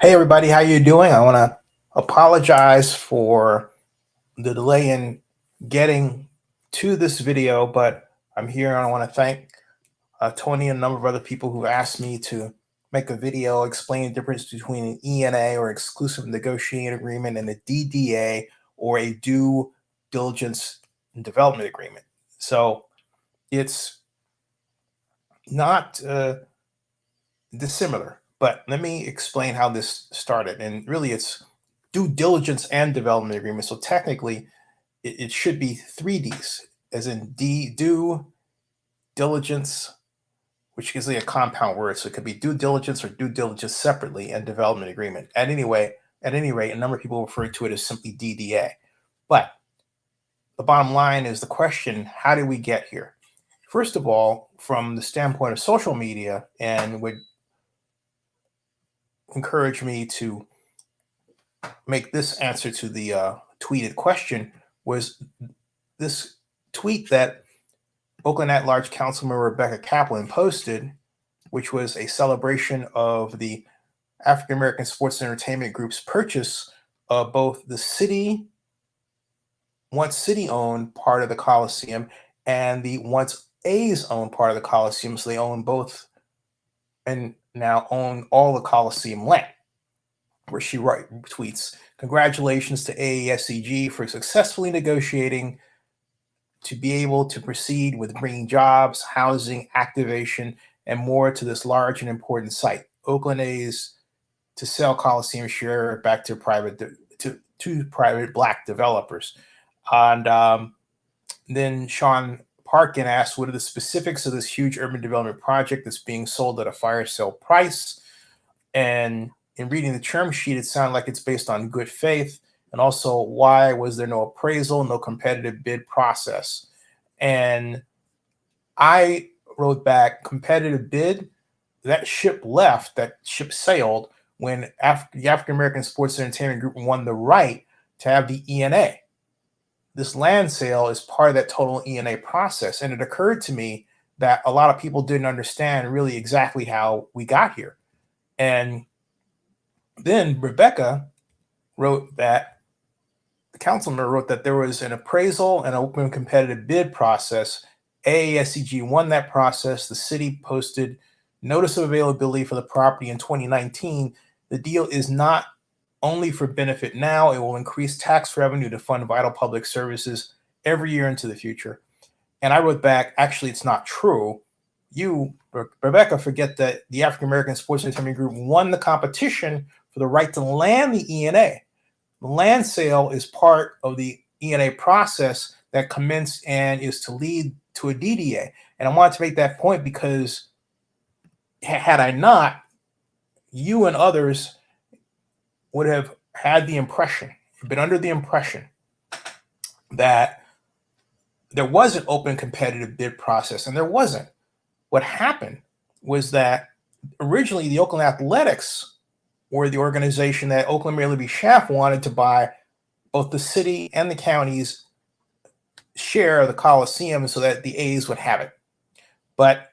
Hey everybody, how you doing? I want to apologize for the delay in getting to this video, but I'm here and I want to thank Tony and a number of other people who asked me to make a video explaining the difference between an ENA or exclusive negotiating agreement and a DDA or a due diligence and development agreement. So it's not dissimilar, but let me explain how this started. And really, it's due diligence and development agreement. So technically, it should be three Ds, as in due diligence, which is a compound word. So it could be due diligence or due diligence separately and development agreement. At any rate, a number of people refer to it as simply DDA. But the bottom line is the question, how did we get here? First of all, from the standpoint of social media, and would encourage me to make this answer to the tweeted question, was this tweet that Oakland at-large Councilmember Rebecca Kaplan posted, which was a celebration of the African American Sports and Entertainment Group's purchase of both the once city-owned part of the Coliseum and the once A's-owned part of the Coliseum. So they own both and now own all the Coliseum land, where she tweets, "Congratulations to AASEG for successfully negotiating to be able to proceed with bringing jobs, housing, activation, and more to this large and important site. Oakland A's to sell Coliseum share back to private Black developers." And then Sean Parkin asked, "What are the specifics of this huge urban development project that's being sold at a fire sale price?" And in reading the term sheet, it sounded like it's based on good faith. And also, why was there no appraisal, no competitive bid process? And I wrote back, competitive bid, that ship left, that ship sailed when the African American Sports and Entertainment Group won the right to have the ENA. This land sale is part of that total ENA process. And it occurred to me that a lot of people didn't understand really exactly how we got here. And then Rebecca wrote that, the councilman wrote that there was an appraisal and open competitive bid process. AASEG won that process. The city posted notice of availability for the property in 2019. The deal is not only for benefit now, it will increase tax revenue to fund vital public services every year into the future. And I wrote back, actually, it's not true. You, Rebecca, forget that the African American Sports and Entertainment Group won the competition for the right to land the ENA. The land sale is part of the ENA process that commenced and is to lead to a DDA. And I wanted to make that point because had I not, you and others would have had the impression, been under the impression that there was an open competitive bid process, and there wasn't. What happened was that originally the Oakland Athletics were the organization that Oakland Mayor Libby Schaaf wanted to buy both the city and the county's share of the Coliseum so that the A's would have it. But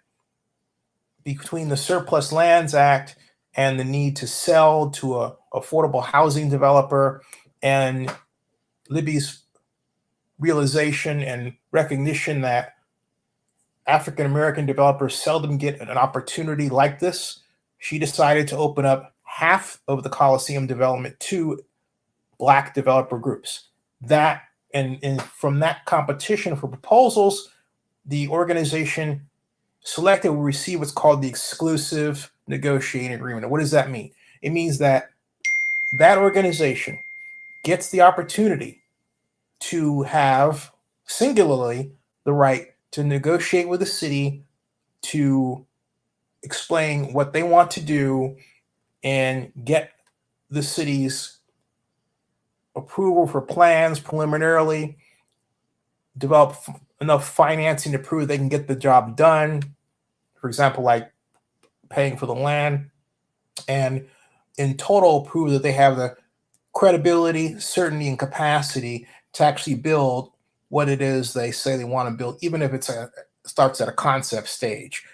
between the Surplus Lands Act and the need to sell to a affordable housing developer and Libby's realization and recognition that African American developers seldom get an opportunity like this, she decided to open up half of the Coliseum development to Black developer groups. That and from that competition for proposals, the organization selected will receive what's called the exclusive negotiating agreement. And what does that mean? It means that that organization gets the opportunity to have singularly the right to negotiate with the city to explain what they want to do and get the city's approval for plans preliminarily, develop enough financing to prove they can get the job done. For example, like paying for the land, and in total prove that they have the credibility, certainty, and capacity to actually build what it is they say they want to build, even if it starts at a concept stage.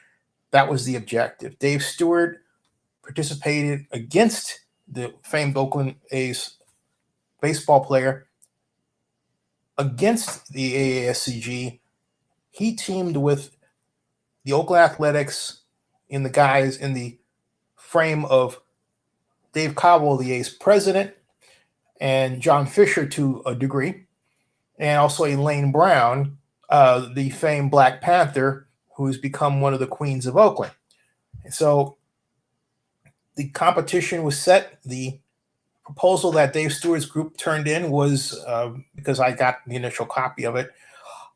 That was the objective. Dave Stewart participated against the famed Oakland A's baseball player, against the AASEG. He teamed with the Oakland Athletics in the frame of Dave Cobble, the A's president, and John Fisher to a degree, and also Elaine Brown, the famed Black Panther, who has become one of the queens of Oakland. And so the competition was set. The proposal that Dave Stewart's group turned in was, because I got the initial copy of it,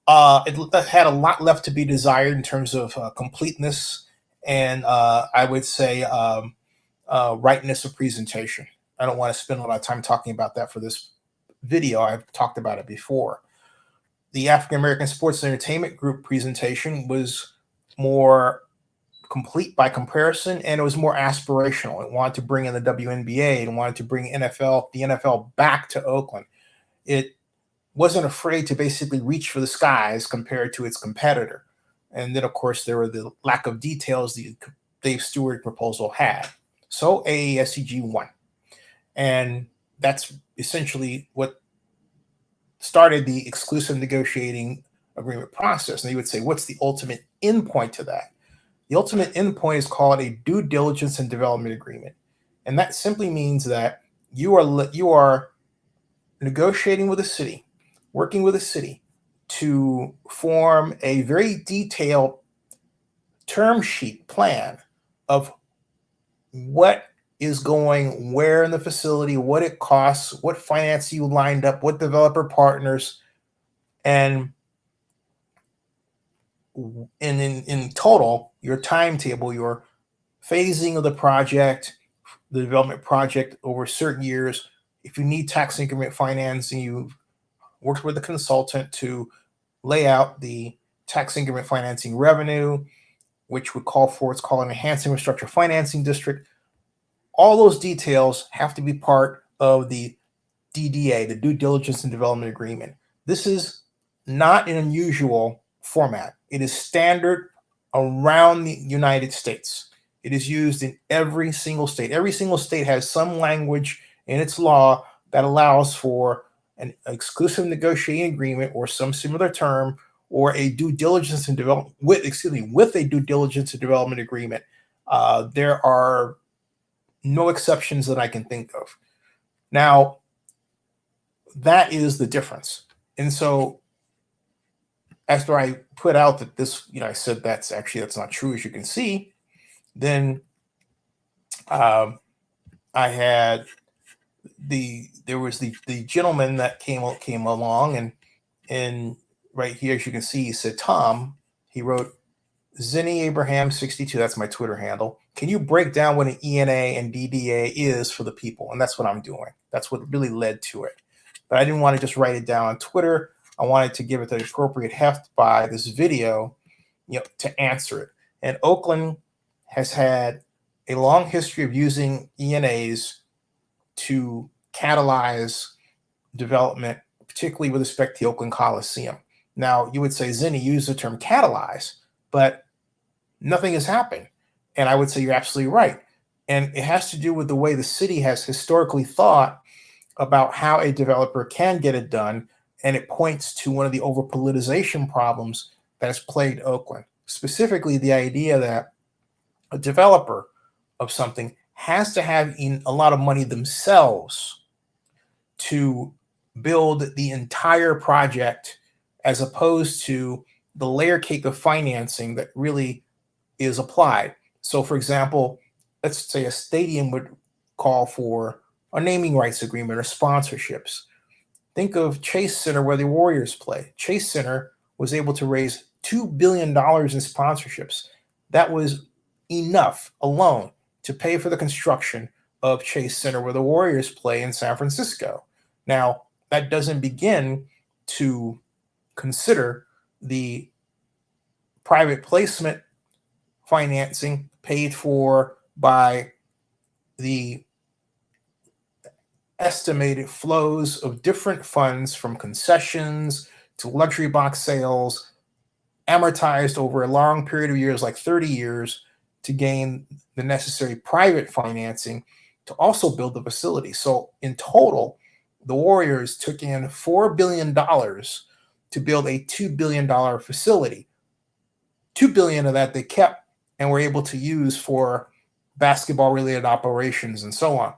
it had a lot left to be desired in terms of completeness and I would say rightness of presentation. I don't want to spend a lot of time talking about that for this video. I've talked about it before. The African American Sports and Entertainment Group presentation was more complete by comparison, and it was more aspirational. It wanted to bring in the WNBA and wanted to bring the NFL back to Oakland. It wasn't afraid to basically reach for the skies compared to its competitor. And then, of course, there were the lack of details the Dave Stewart proposal had. So AASEG won. And that's essentially what started the exclusive negotiating agreement process. And you would say, what's the ultimate endpoint to that? The ultimate endpoint is called a due diligence and development agreement. And that simply means that you are negotiating with a city, working with a city to form a very detailed term sheet plan of what is going where in the facility, what it costs, what finance you lined up, what developer partners, and in total, your timetable, your phasing of the project, the development project over certain years. If you need tax increment financing, you've worked with a consultant to lay out the tax increment financing revenue, which would call for what's called an enhanced infrastructure financing district. All those details have to be part of the DDA, the due diligence and development agreement. This is not an unusual format. It is standard around the United States. It is used in every single state. Every single state has some language in its law that allows for an exclusive negotiating agreement or some similar term, or a due diligence and development with a due diligence and development agreement. There are no exceptions that I can think of. Now, that is the difference. And so after I put out that this, I said that's not true, as you can see, then I had there was the gentleman that came along, and right here, as you can see, he said, Tom, he wrote, Zinni Abraham 62, that's my Twitter handle. Can you break down what an ENA and DDA is for the people? And that's what I'm doing. That's what really led to it. But I didn't want to just write it down on Twitter. I wanted to give it the appropriate heft by this video, to answer it. And Oakland has had a long history of using ENAs to catalyze development, particularly with respect to the Oakland Coliseum. Now, you would say, Zinni, use the term catalyze, but nothing has happened. And I would say you're absolutely right. And it has to do with the way the city has historically thought about how a developer can get it done. And it points to one of the over-politicization problems that has plagued Oakland. Specifically, the idea that a developer of something has to have a lot of money themselves to build the entire project, as opposed to the layer cake of financing that really is applied. So, for example, let's say a stadium would call for a naming rights agreement or sponsorships. Think of Chase Center, where the Warriors play. Chase Center was able to raise $2 billion in sponsorships. That was enough alone to pay for the construction of Chase Center, where the Warriors play in San Francisco. Now, that doesn't begin to consider the private placement financing paid for by the estimated flows of different funds, from concessions to luxury box sales, amortized over a long period of years, like 30 years, to gain the necessary private financing to also build the facility. So in total, the Warriors took in $4 billion to build a $2 billion facility. $2 billion of that they kept and were able to use for basketball related operations and so on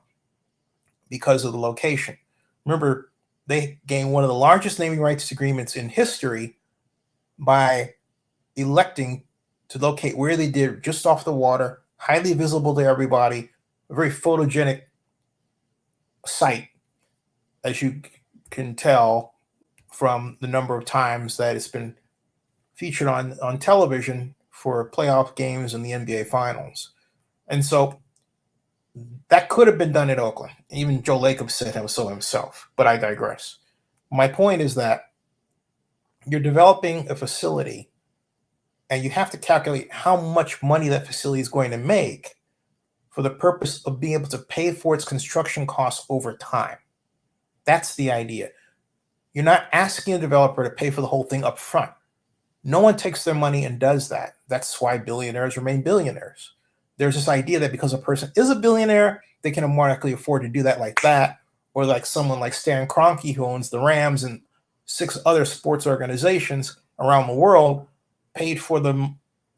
because of the location. Remember, they gained one of the largest naming rights agreements in history by electing to locate where they did, just off the water, highly visible to everybody, a very photogenic site, as you can tell from the number of times that it's been featured on television for playoff games in the NBA Finals. And so that could have been done at Oakland. Even Joe Lacob said so himself, but I digress. My point is that you're developing a facility and you have to calculate how much money that facility is going to make for the purpose of being able to pay for its construction costs over time. That's the idea. You're not asking a developer to pay for the whole thing up front. No one takes their money and does that. That's why billionaires remain billionaires. There's this idea that because a person is a billionaire, they can more likely afford to do that like that, or like someone like Stan Kroenke, who owns the Rams and 6 other sports organizations around the world, paid for the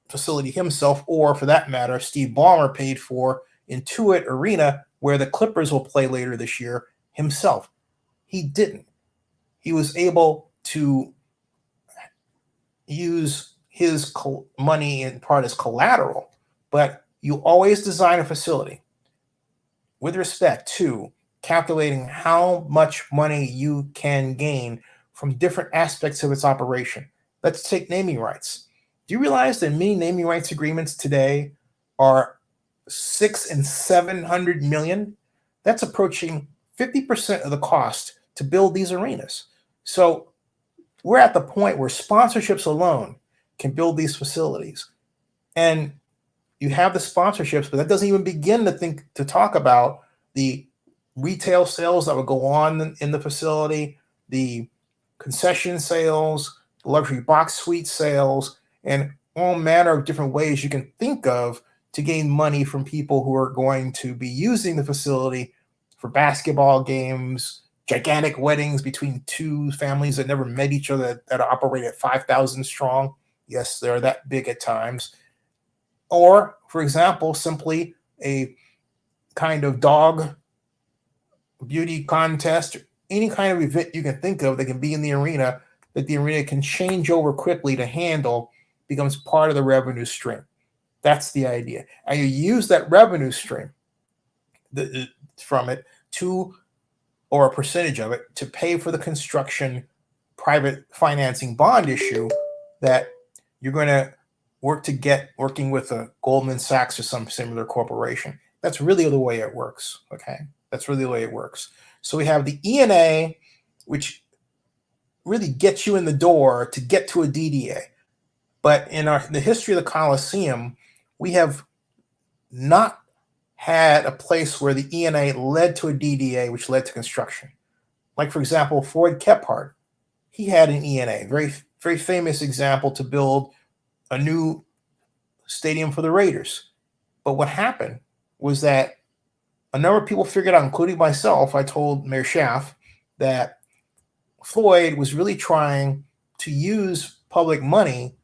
facility himself, or for that matter, Steve Ballmer paid for Intuit Arena, where the Clippers will play later this year, himself. He didn't. He was able to use his money in part as collateral, but you always design a facility with respect to calculating how much money you can gain from different aspects of its operation. Let's take naming rights. Do you realize that many naming rights agreements today are 600 and 700 million? That's approaching 50% of the cost to build these arenas. So we're at the point where sponsorships alone can build these facilities. And you have the sponsorships, but that doesn't even begin to talk about the retail sales that would go on in the facility, the concession sales, the luxury box suite sales, and all manner of different ways you can think of to gain money from people who are going to be using the facility for basketball games, gigantic weddings between 2 families that never met each other that operate at 5,000 strong. Yes, they're that big at times. Or, for example, simply a kind of dog beauty contest, any kind of event you can think of that can be in the arena, that the arena can change over quickly to handle, becomes part of the revenue stream. That's the idea. And you use that revenue stream from it to, or a percentage of it, to pay for the construction private financing bond issue that you're going to working with a Goldman Sachs or some similar corporation. That's really the way it works. Okay, that's really the way it works. So we have the ENA, which really gets you in the door to get to a DDA. But in the history of the Coliseum, we have not had a place where the ENA led to a DDA, which led to construction. Like, for example, Floyd Kephart, he had an ENA, very, very famous example to build a new stadium for the Raiders. But what happened was that a number of people figured out, including myself, I told Mayor Schaaf that Floyd was really trying to use public money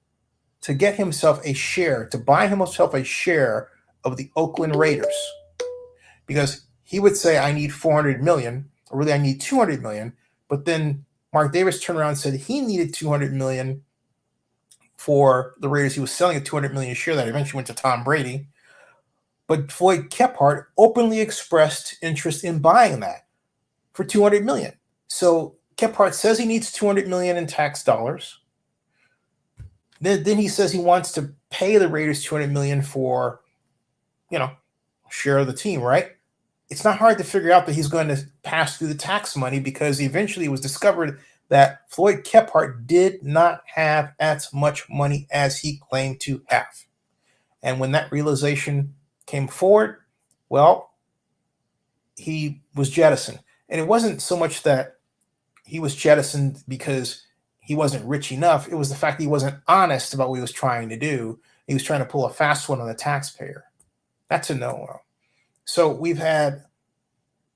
to get himself a share, to buy himself a share of the Oakland Raiders. Because he would say, I need 400 million, or really I need 200 million. But then Mark Davis turned around and said he needed 200 million for the Raiders. He was selling a 200 million share that eventually went to Tom Brady. But Floyd Kephart openly expressed interest in buying that for 200 million. So Kephart says he needs 200 million in tax dollars. Then he says he wants to pay the Raiders 200 million for, share of the team, right? It's not hard to figure out that he's going to pass through the tax money, because eventually it was discovered that Floyd Kephart did not have as much money as he claimed to have. And when that realization came forward, well, he was jettisoned. And it wasn't so much that he was jettisoned because he wasn't rich enough. It was the fact that he wasn't honest about what he was trying to do. He was trying to pull a fast one on the taxpayer. That's a no-no. So we've had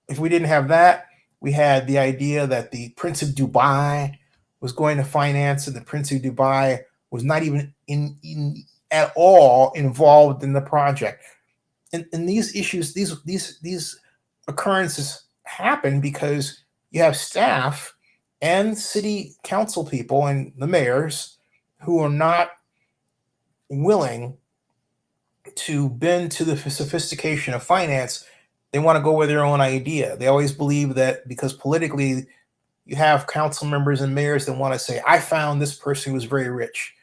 if we didn't have that, we had the idea that the Prince of Dubai was going to finance it. The Prince of Dubai was not even at all involved in the project. And these issues, these occurrences happen because you have staff and city council people and the mayors who are not willing to bend to the sophistication of finance. They want to go with their own idea. They always believe that because politically you have council members and mayors that want to say, I found this person who was very rich.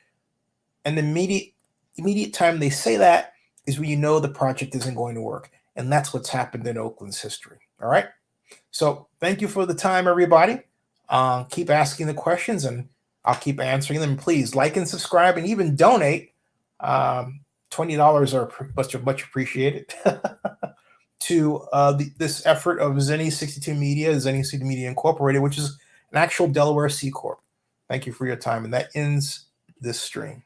And the immediate time they say that is when you know the project isn't going to work. And that's what's happened in Oakland's history. All right. So thank you for the time, everybody. Keep asking the questions and I'll keep answering them. Please like and subscribe and even donate. $20 are much appreciated to this effort of Zenny 62 Media, Zenny 62 Media Incorporated, which is an actual Delaware C Corp. Thank you for your time. And that ends this stream.